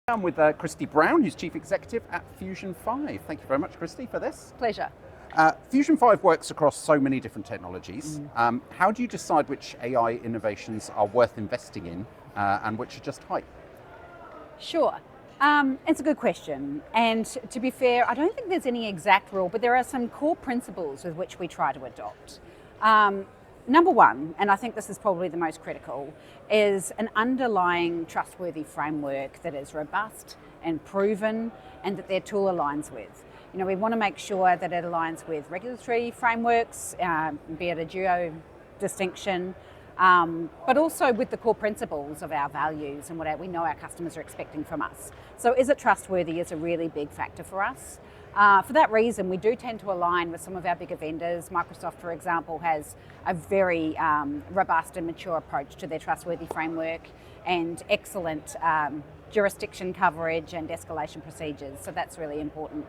I'm with Kristy Brown, who's Chief Executive at Fusion5. Thank you very much, Kristy, for this. Pleasure. Fusion5 works across so many different technologies. How do you decide which AI innovations are worth investing in and which are just hype? Sure. It's a good question. And to be fair, I don't think there's any exact rule, but there are some core principles with which we try to adopt. Number one, and I think this is probably the most critical, is an underlying trustworthy framework that is robust and proven and that their tool aligns with. You know, we want to make sure that it aligns with regulatory frameworks, be it a geo distinction, but also with the core principles of our values and what we know our customers are expecting from us. So is it trustworthy is a really big factor for us. For that reason, we do tend to align with some of our bigger vendors. Microsoft, for example, has a very robust and mature approach to their trustworthy framework and excellent jurisdiction coverage and escalation procedures. So that's really important.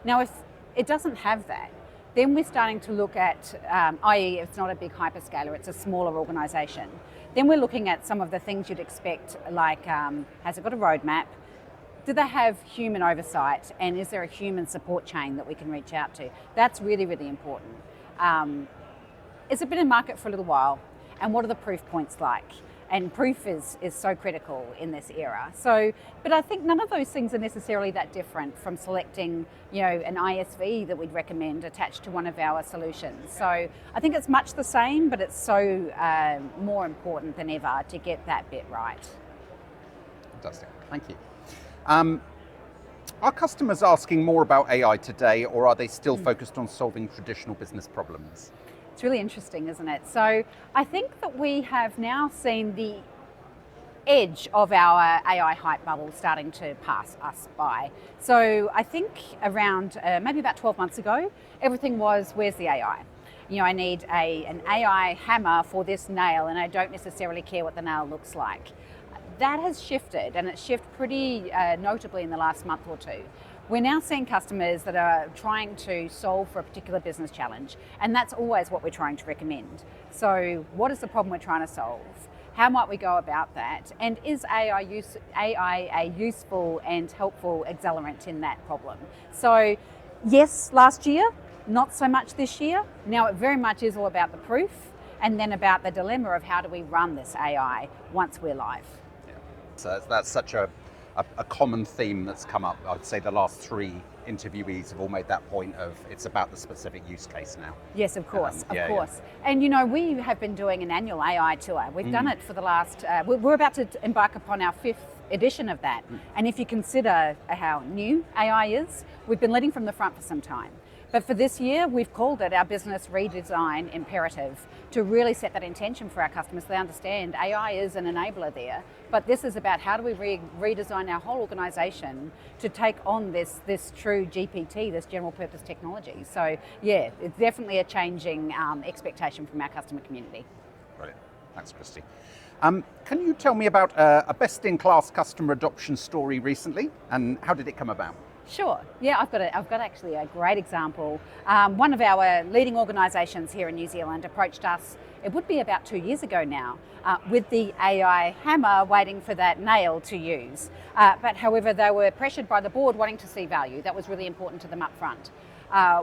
Now, if it doesn't have that, then we're starting to look at, i.e. it's not a big hyperscaler, it's a smaller organisation. Then we're looking at some of the things you'd expect, like has it got a roadmap? Do they have human oversight, and is there a human support chain that we can reach out to? That's really, really important. Is it been in market for a little while, and what are the proof points like? And proof is so critical in this era. So, but I think none of those things are necessarily that different from selecting, you know, an ISV that we'd recommend attached to one of our solutions. So I think it's much the same, but it's so more important than ever to get that bit right. Fantastic, thank you. Are customers asking more about AI today, or are they still focused on solving traditional business problems? It's really interesting, isn't it? So I think that we have now seen the edge of our AI hype bubble starting to pass us by. So I think around maybe about 12 months ago, everything was, where's the AI? You know, I need an AI hammer for this nail, and I don't necessarily care what the nail looks like. That has shifted, and it's shifted pretty notably in the last month or two. We're now seeing customers that are trying to solve for a particular business challenge, and that's always what we're trying to recommend. So what is the problem we're trying to solve? How might we go about that? And is AI a useful and helpful accelerant in that problem? So yes, last year, not so much this year. Now it very much is all about the proof and then about the dilemma of how do we run this AI once we're live. So that's such a common theme that's come up. I'd say the last three interviewees have all made that point of it's about the specific use case now. Yes, of course, of course. Yeah. And you know, we have been doing an annual AI tour. We've done it for the last, we're about to embark upon our 5th edition of that. And if you consider how new AI is, we've been leading from the front for some time. But for this year, we've called it our business redesign imperative to really set that intention for our customers so they understand AI is an enabler there. But this is about how do we redesign our whole organisation to take on this true GPT, this general purpose technology. So yeah, it's definitely a changing expectation from our customer community. Brilliant. Thanks, Kristy. Can you tell me about a best-in-class customer adoption story recently, and how did it come about? Sure. Yeah, I've got actually a great example. One of our leading organisations here in New Zealand approached us, it would be about 2 years ago now, with the AI hammer waiting for that nail to use. But however, they were pressured by the board wanting to see value. That was really important to them up front.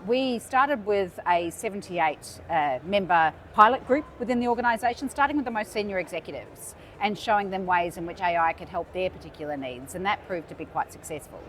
We started with a 78 member pilot group within the organisation, starting with the most senior executives and showing them ways in which AI could help their particular needs, and that proved to be quite successful.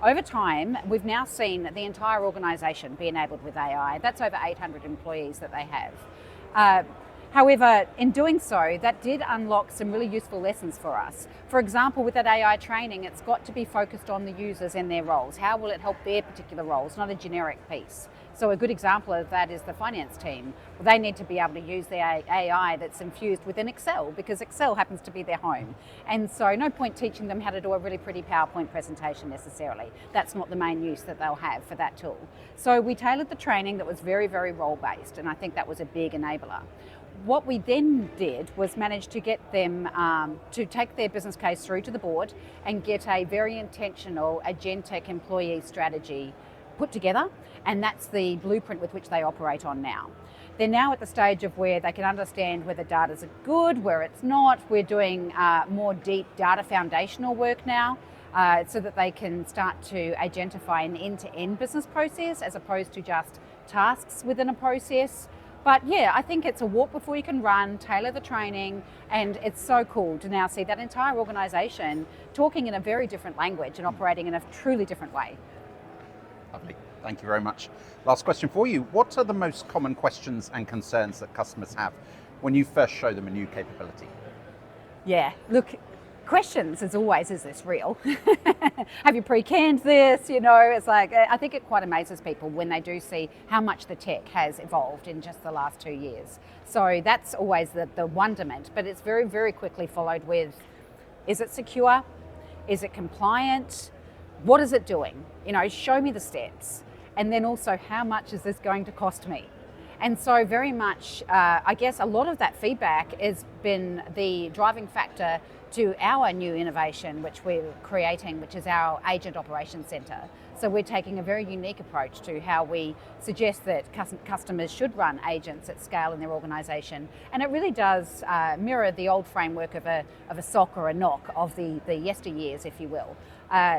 Over time, we've now seen the entire organisation be enabled with AI. That's over 800 employees that they have. However, in doing so, that did unlock some really useful lessons for us. For example, with that AI training, it's got to be focused on the users and their roles. How will it help their particular roles, not a generic piece? So a good example of that is the finance team. They need to be able to use the AI that's infused within Excel, because Excel happens to be their home. And so no point teaching them how to do a really pretty PowerPoint presentation necessarily. That's not the main use that they'll have for that tool. So we tailored the training that was very, very role-based, and I think that was a big enabler. What we then did was manage to get them to take their business case through to the board and get a very intentional agentic employee strategy put together, and that's the blueprint with which they operate on now. They're now at the stage of where they can understand whether data's good, where it's not. We're doing more deep data foundational work now. so that they can start to agentify an end-to-end business process as opposed to just tasks within a process. But yeah, I think it's a walk before you can run, tailor the training, and it's so cool to now see that entire organization talking in a very different language and operating in a truly different way. Lovely. Thank you very much. Last question for you. What are the most common questions and concerns that customers have when you first show them a new capability? Yeah, look, questions as always, is this real? Have you pre-canned this? You know, it's like, I think it quite amazes people when they do see how much the tech has evolved in just the last 2 years. So that's always the wonderment, but it's very, very quickly followed with, is it secure? Is it compliant? What is it doing? You know, show me the steps. And then also, how much is this going to cost me? And so very much, I guess a lot of that feedback has been the driving factor to our new innovation, which we're creating, which is our Agent Operations Center. So we're taking a very unique approach to how we suggest that customers should run agents at scale in their organization. And it really does mirror the old framework of a SOC or a NOC of the yesteryears, if you will.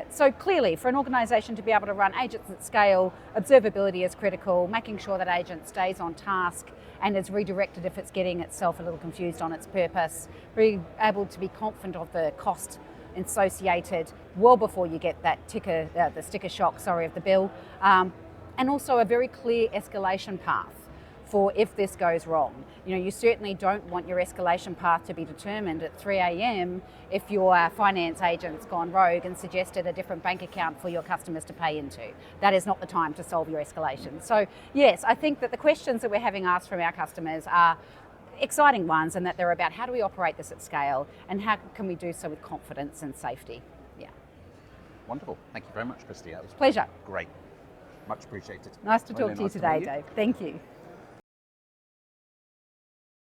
So clearly, for an organization to be able to run agents at scale, observability is critical, making sure that agent stays on task and is redirected if it's getting itself a little confused on its purpose, being able to be confident of the cost associated well before you get that the sticker shock, of the bill, and also a very clear escalation path for if this goes wrong. You know, you certainly don't want your escalation path to be determined at 3 a.m. if your finance agent's gone rogue and suggested a different bank account for your customers to pay into. That is not the time to solve your escalation. So yes, I think that the questions that we're having asked from our customers are exciting ones, and that they're about how do we operate this at scale and how can we do so with confidence and safety. Yeah. Wonderful. Thank you very much, Kristy. That was Pleasure. great. Much appreciated. Nice to talk Really to you nice today, meet you. Dave. Thank you.